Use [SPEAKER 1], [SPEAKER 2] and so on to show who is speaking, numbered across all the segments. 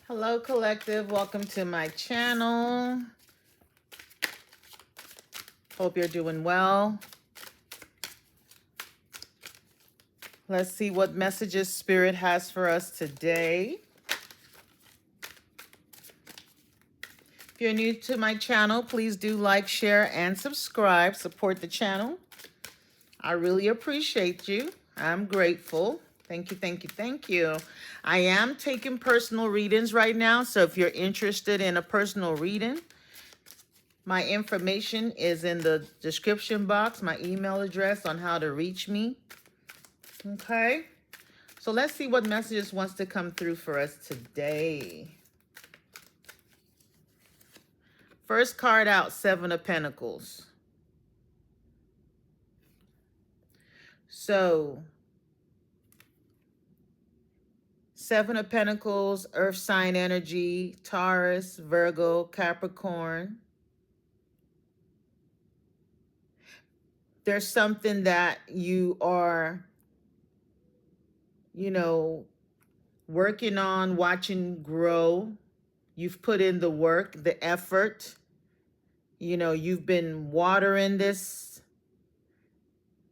[SPEAKER 1] Hello, collective. Welcome to my channel. Hope you're doing well. Let's see what messages Spirit has for us today. If you're new to my channel, please do like, share, and subscribe. Support the channel. I really appreciate you. I'm grateful. Thank you, thank you, thank you. I am taking personal readings right now, so if you're interested in a personal reading, my information is in the description box, my email address on how to reach me. Okay, so let's see what messages wants to come through for us today. First card out, Seven of Pentacles. So, Seven of Pentacles, Earth sign energy, Taurus, Virgo, Capricorn. There's something that you are, working on, watching grow. You've put in the work, the effort. You've been watering this.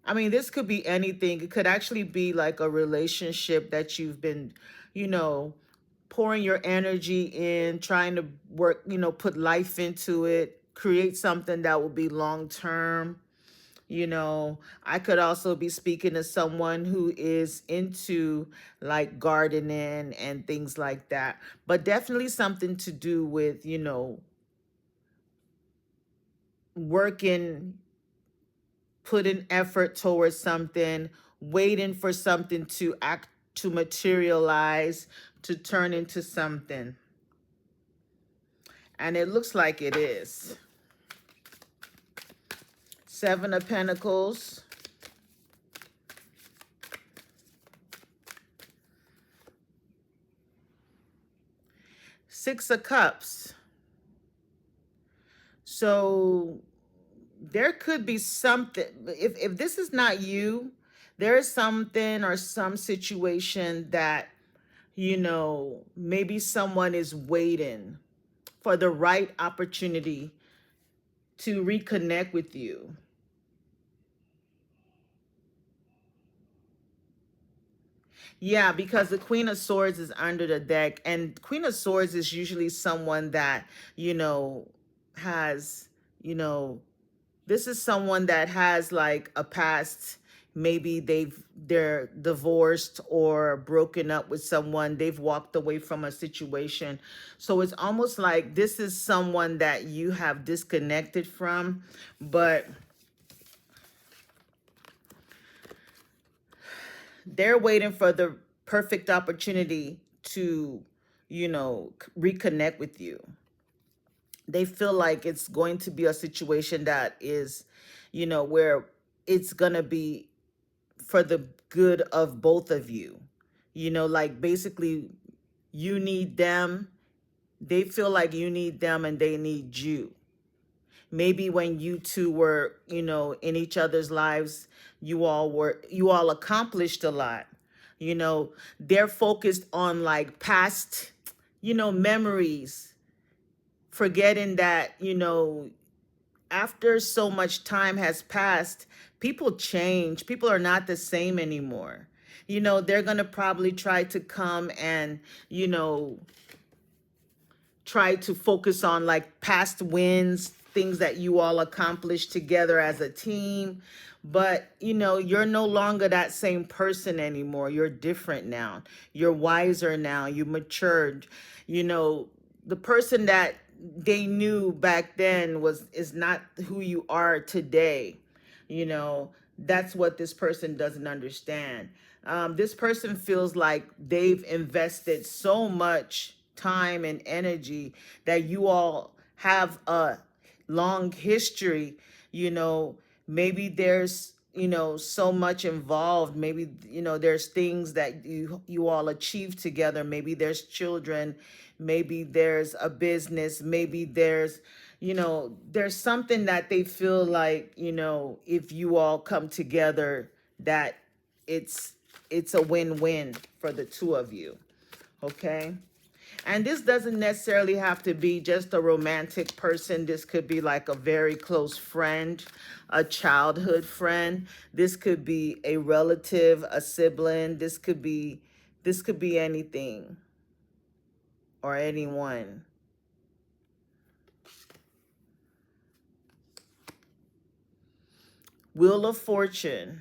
[SPEAKER 1] I mean, this could be anything. It could actually be like a relationship that you've been, pouring your energy in, trying to work, put life into it, create something that will be long term. I could also be speaking to someone who is into like gardening and things like that, but definitely something to do with, working, putting effort towards something, waiting for something to act, to materialize, to turn into something. And it looks like it is. Seven of Pentacles. Six of Cups. So there could be something, if this is not you, there is something or some situation that, maybe someone is waiting for the right opportunity to reconnect with you. Yeah, because the Queen of Swords is under the deck, and Queen of Swords is usually someone that, has, you know, this is someone that has like a past. Maybe they're divorced or broken up with someone. They've walked away from a situation. So it's almost like this is someone that you have disconnected from, but they're waiting for the perfect opportunity to, reconnect with you. They feel like it's going to be a situation that is, where it's going to be for the good of both of you. Like basically you need them. They feel like you need them and they need you. Maybe when you two were, in each other's lives, you all accomplished a lot. They're focused on like past, memories, forgetting that, after so much time has passed, people change. People are not the same anymore. They're going to probably try to come and, try to focus on like past wins, things that you all accomplished together as a team. But, you're no longer that same person anymore. You're different now. You're wiser now. You matured. The person that they knew back then is not who you are today. That's what this person doesn't understand. This person feels like they've invested so much time and energy, that you all have a long history. Maybe there's, so much involved. Maybe, there's things that you all achieved together. Maybe there's children. Maybe there's a business. Maybe there's something that they feel like, if you all come together, that it's a win-win for the two of you. Okay. And this doesn't necessarily have to be just a romantic person. This could be like a very close friend, a childhood friend. This could be a relative, a sibling. This could be anything or anyone. Wheel of Fortune.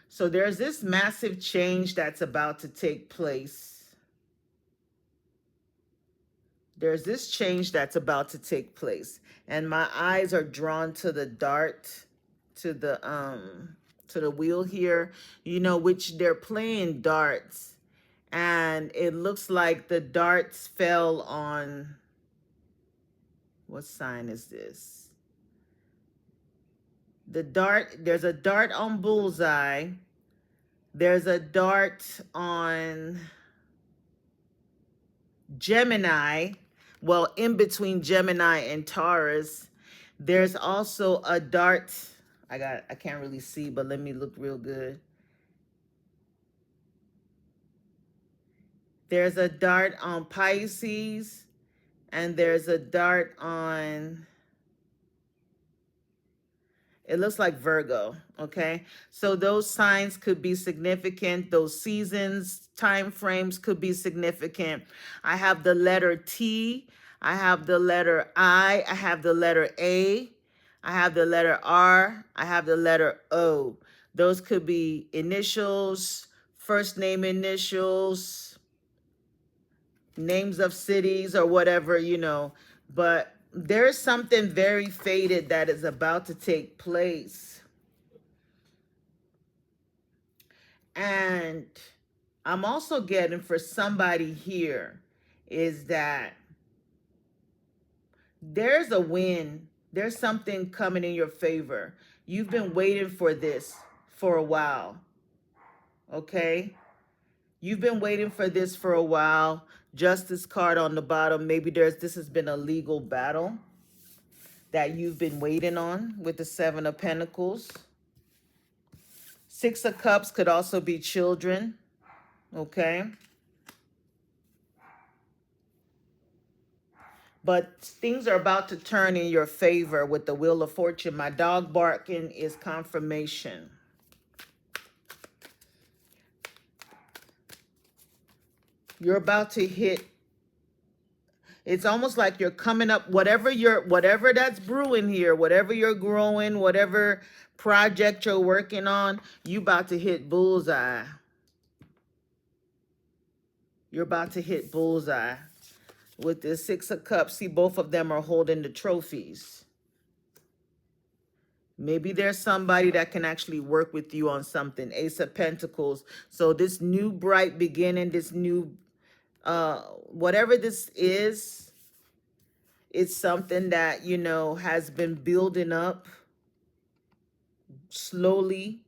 [SPEAKER 1] So there's this massive change that's about to take place. There's this change that's about to take place. And my eyes are drawn to the dart, to the wheel here, which they're playing darts. And it looks like the darts fell on, what sign is this? There's a dart on Bullseye. There's a dart on Gemini. Well, in between Gemini and Taurus. There's also a dart. I can't really see, but let me look real good. There's a dart on Pisces, and there's a dart on, it looks like Virgo, okay? So those signs could be significant. Those seasons, time frames could be significant. I have the letter T. I have the letter I. I have the letter A. I have the letter R. I have the letter O. Those could be initials, first name initials, names of cities or whatever, but there's something very fated that is about to take place. And I'm also getting for somebody here is that there's a win. There's something coming in your favor. You've been waiting for this for a while. Okay? You've been waiting for this for a while. Justice card on the bottom. Maybe this has been a legal battle that you've been waiting on with the Seven of Pentacles. Six of Cups could also be children. Okay? But things are about to turn in your favor with the Wheel of Fortune. My dog barking is confirmation. You're about to hit. It's almost like you're coming up, whatever that's brewing here, whatever you're growing, whatever project you're working on, you about to hit bullseye. You're about to hit bullseye. With the Six of Cups, see, both of them are holding the trophies. Maybe there's somebody that can actually work with you on something. Ace of Pentacles. So this new bright beginning, this new, whatever this is, it's something that, has been building up slowly,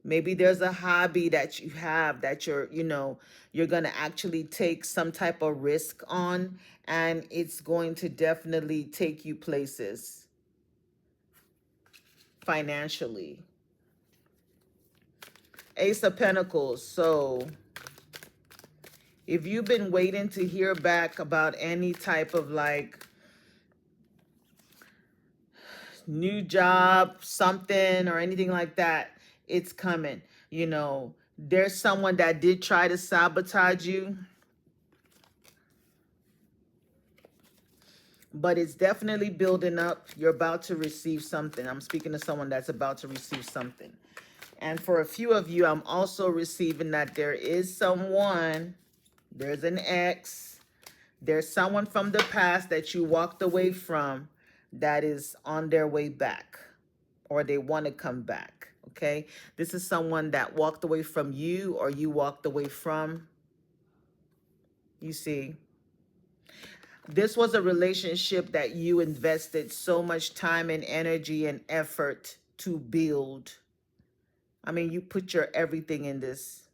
[SPEAKER 1] Maybe there's a hobby that you have that you're going to actually take some type of risk on, and it's going to definitely take you places financially. Ace of Pentacles. So if you've been waiting to hear back about any type of like new job, something or anything like that, it's coming. There's someone that did try to sabotage you, but it's definitely building up. You're about to receive something. I'm speaking to someone that's about to receive something. And for a few of you, I'm also receiving that there is someone, there's an ex, there's someone from the past that you walked away from that is on their way back, or they want to come back. Okay, this is someone that walked away from you, or you walked away from. You see, this was a relationship that you invested so much time and energy and effort to build. I mean, you put your everything in this.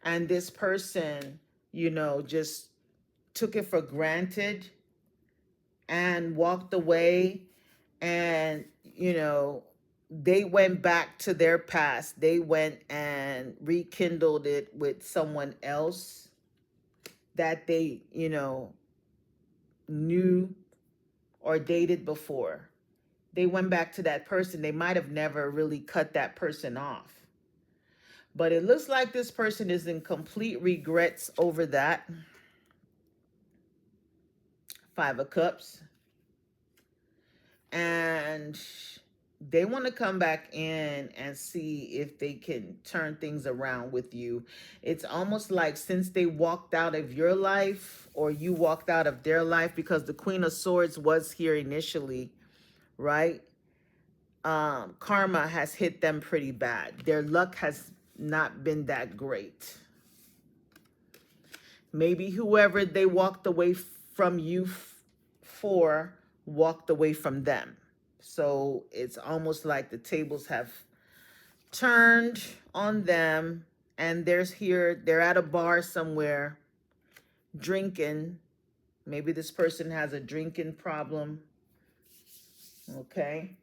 [SPEAKER 1] And this person, just took it for granted and walked away, and, they went back to their past. They went and rekindled it with someone else that they, knew or dated before. They went back to that person. They might have never really cut that person off. But it looks like this person is in complete regrets over that. Five of Cups. And they want to come back in and see if they can turn things around with you. It's almost like since they walked out of your life or you walked out of their life, because the Queen of Swords was here initially, right? Karma has hit them pretty bad. Their luck has not been that great. Maybe whoever they walked away from you for walked away from them. So it's almost like the tables have turned on them, and they're at a bar somewhere drinking. Maybe this person has a drinking problem. Okay.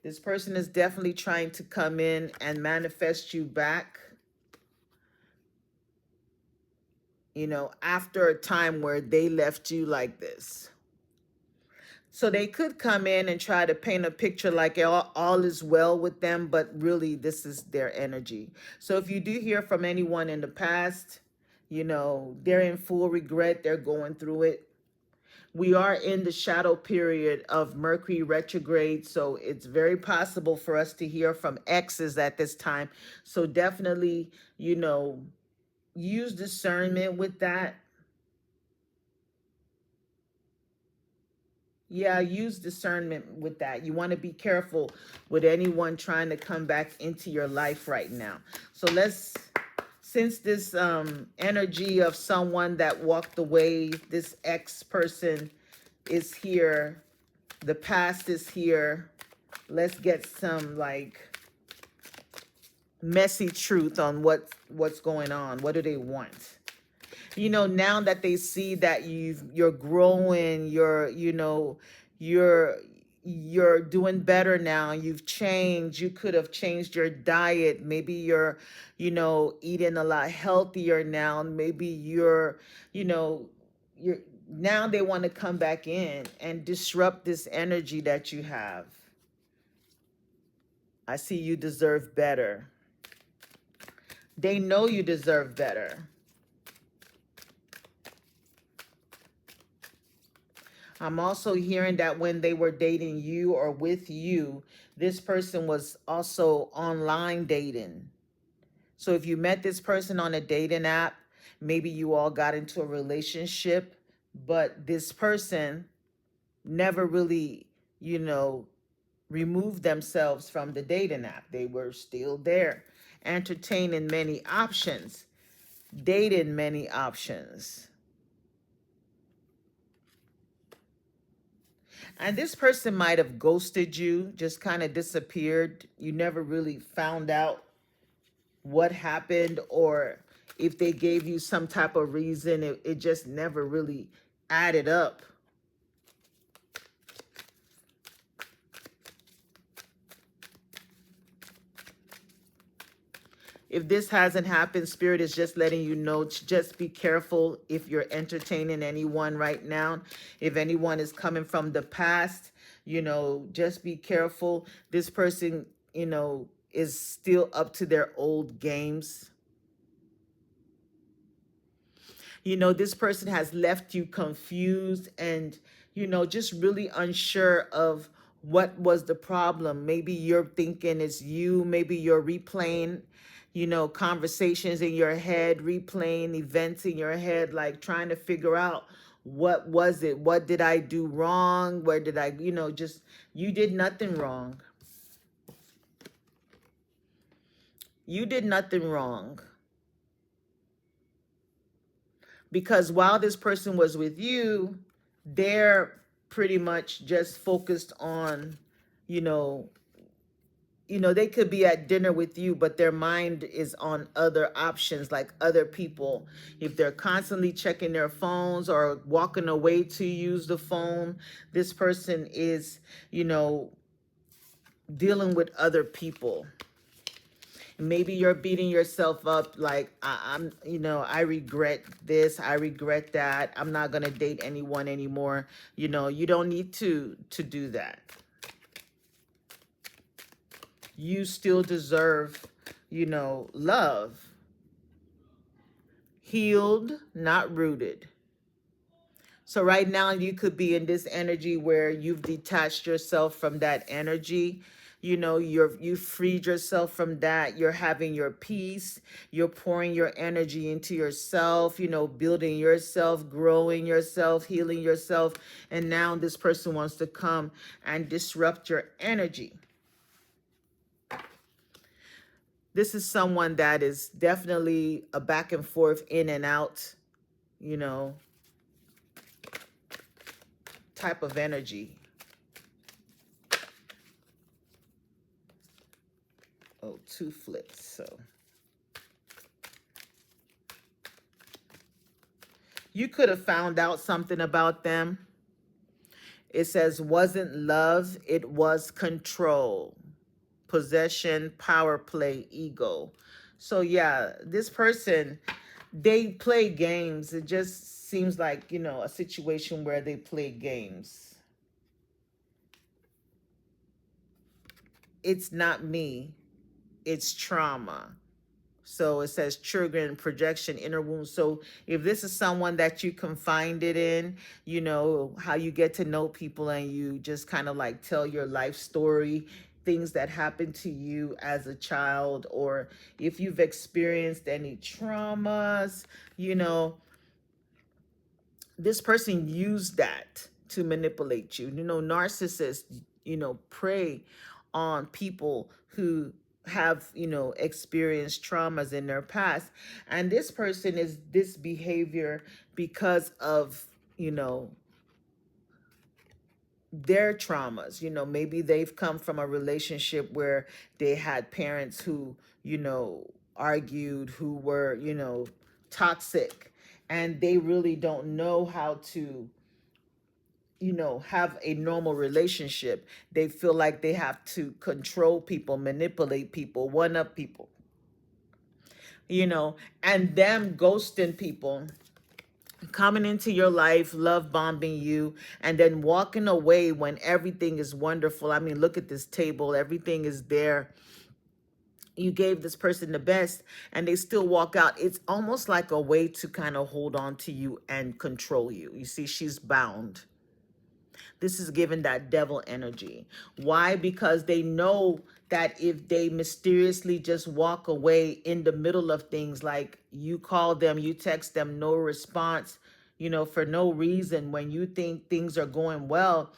[SPEAKER 1] This person is definitely trying to come in and manifest you back, after a time where they left you like this. So they could come in and try to paint a picture like all is well with them, but really this is their energy. So if you do hear from anyone in the past, they're in full regret. They're going through it. We are in the shadow period of Mercury retrograde, so it's very possible for us to hear from exes at this time. So definitely, use discernment with that. Yeah, use discernment with that. You want to be careful with anyone trying to come back into your life right now. So since this energy of someone that walked away, this ex person is here, the past is here, let's get some messy truth on what's going on. What do they want? Now that they see that you're growing, you're doing better now. You've changed. You could have changed your diet. Maybe you're, eating a lot healthier now. Maybe you're now they want to come back in and disrupt this energy that you have. I see you deserve better. They know you deserve better. I'm also hearing that when they were dating you or with you, this person was also online dating. So if you met this person on a dating app, maybe you all got into a relationship, but this person never really, removed themselves from the dating app. They were still there, entertaining many options, dating many options. And this person might have ghosted you, just kind of disappeared. You never really found out what happened, or if they gave you some type of reason, it just never really added up. If this hasn't happened, Spirit is just letting you know to just be careful if you're entertaining anyone right now. If anyone is coming from the past, just be careful. This person, is still up to their old games. This person has left you confused and, just really unsure of what was the problem. Maybe you're thinking it's you. Maybe you're replaying conversations in your head, replaying events in your head, like trying to figure out what was it? What did I do wrong? Where did I, you did nothing wrong. You did nothing wrong. Because while this person was with you, they're pretty much just focused on, they could be at dinner with you, but their mind is on other options, like other people. If they're constantly checking their phones or walking away to use the phone, this person is, dealing with other people. Maybe you're beating yourself up like I'm, I regret this, I regret that, I'm not gonna date anyone anymore. You don't need to do that. You still deserve, love. Healed, not rooted. So right now you could be in this energy where you've detached yourself from that energy. You freed yourself from that. You're having your peace. You're pouring your energy into yourself, building yourself, growing yourself, healing yourself. And now this person wants to come and disrupt your energy. This is someone that is definitely a back and forth, in and out, you know, type of energy. Oh, 2 flips. So you could have found out something about them. It says wasn't love, it was control, possession, power play, ego. So yeah, this person, they play games. It just seems like, a situation where they play games. It's not me, it's trauma. So it says triggering projection, inner wounds. So if this is someone that you confided in, how you get to know people and you just kind of like tell your life story, things that happened to you as a child, or if you've experienced any traumas, this person used that to manipulate you. Narcissists, prey on people who have, experienced traumas in their past. And this person is this behavior because of, their traumas. Maybe they've come from a relationship where they had parents who, argued, who were, toxic, and they really don't know how to, have a normal relationship. They feel like they have to control people, manipulate people, one up people, and them ghosting people, coming into your life, love bombing you, and then walking away when everything is wonderful. I mean, look at this table, everything is there. You gave this person the best and they still walk out. It's almost like a way to kind of hold on to you and control you. You see, she's bound. This is given that devil energy. Why? Because they know that if they mysteriously just walk away in the middle of things, like you call them, you text them, no response, for no reason, when you think things are going well,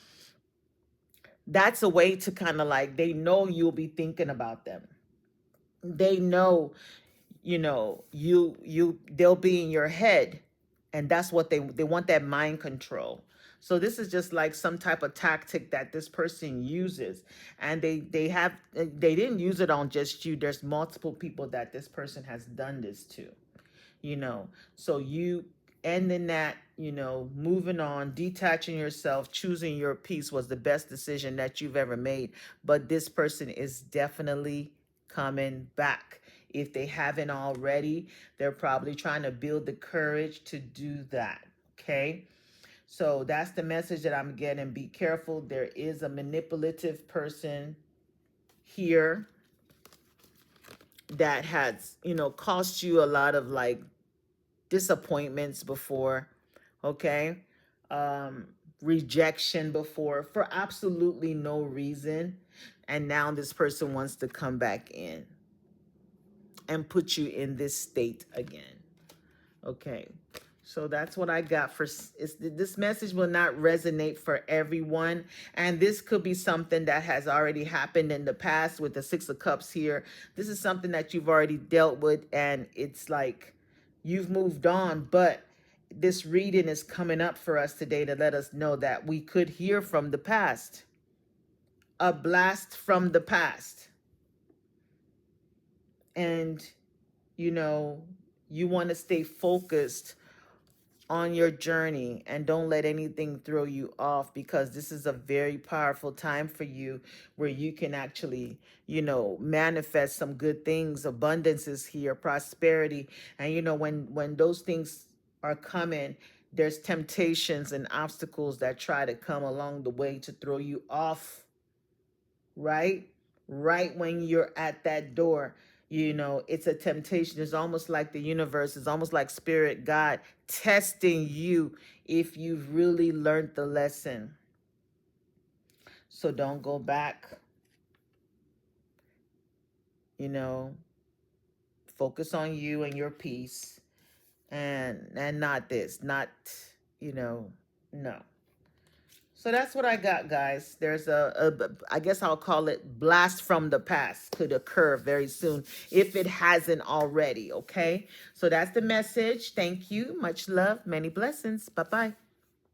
[SPEAKER 1] that's a way to kind of like, they know you'll be thinking about them. They know, they'll be in your head, and that's what they want, that mind control. So this is just like some type of tactic that this person uses, and they didn't use it on just you. There's multiple people that this person has done this to, so you ending that, moving on, detaching yourself, choosing your peace was the best decision that you've ever made. But this person is definitely coming back. If they haven't already, they're probably trying to build the courage to do that. Okay. So that's the message that I'm getting. Be careful. There is a manipulative person here that has, cost you a lot of like disappointments before. Okay. Rejection before for absolutely no reason. And now this person wants to come back in and put you in this state again. Okay. So that's what I got for this message. Will not resonate for everyone. And this could be something that has already happened in the past with the 6 of Cups here. This is something that you've already dealt with, and it's like you've moved on. But this reading is coming up for us today to let us know that we could hear from the past. A blast from the past. And, you want to stay focused on your journey, and don't let anything throw you off, because this is a very powerful time for you where you can actually, manifest some good things. Abundance is here, prosperity. And when those things are coming, there's temptations and obstacles that try to come along the way to throw you off, right? Right when you're at that door, it's a temptation. It's almost like the universe, it's almost like spirit, God testing you if you've really learned the lesson. So don't go back, you know, focus on you and your peace, and not this, not, no. So that's what I got, guys. There's I guess I'll call it blast from the past could occur very soon if it hasn't already, okay? So that's the message. Thank you. Much love. Many blessings. Bye-bye.